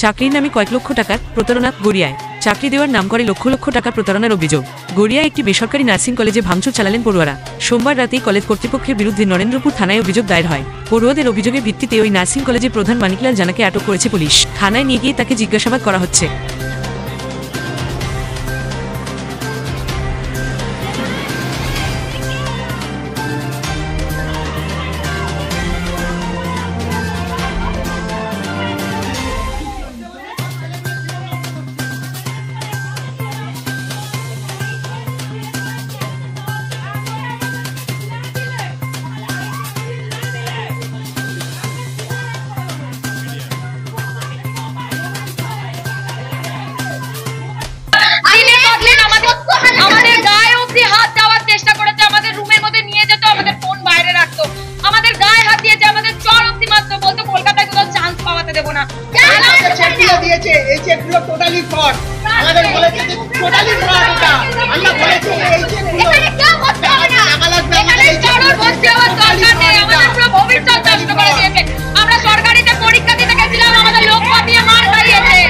চাকরির নামে কয়েক লক্ষ টাকার প্রতারণা গড়িয়ায়। চাকরি দেওয়ার নাম করে লক্ষ লক্ষ টাকার প্রতারণার অভিযোগ। গড়িয়ায় একটি বেসরকারি নার্সিং কলেজে ভাঙচুর চালালেন পড়ুয়ারা। সোমবার রাতেই কলেজ কর্তৃপক্ষের বিরুদ্ধে নরেন্দ্রপুর থানায় অভিযোগ দায়ের হয়। পড়ুয়াদের অভিযোগের ভিত্তিতে ওই নার্সিং কলেজের প্রধান মানিকলাল জানাকে আটক করেছে পুলিশ। থানায় নিয়ে গিয়ে তাকে জিজ্ঞাসাবাদ করা হচ্ছে। আমাদের গায়ে অবধি হাত দেওয়ার চেষ্টা করেছে, আমাদের রুমের মধ্যে নিয়ে যেত, আমাদের ফোন বাইরে রাখতো, আমাদের গায়ে হাত দিয়েছে, আমাদের চর অবধি মাত্র বলতো কলকাতায় কোথাও চান্স পাওয়াতে দেবো না। দিয়েছে এই চেকগুলো টোটালি ফ্রড, আমাদের বলেছে যে টোটালি ফ্রড। এটা আমরা বলেছি এই চেকগুলো এখানে কেউ করতে হবে না, এখানে কারোর করতে হওয়ার দরকার নেই। আমাদের পুরো ভবিষ্যৎ নষ্ট করে দিয়েছে। আমরা সরকারিতে পরীক্ষা দিতে গেছিলাম, আমাদের লোক পাঠিয়ে মার খাইয়েছে।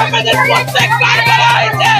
আমাদের প্রত্যেকবার বলা হয়েছে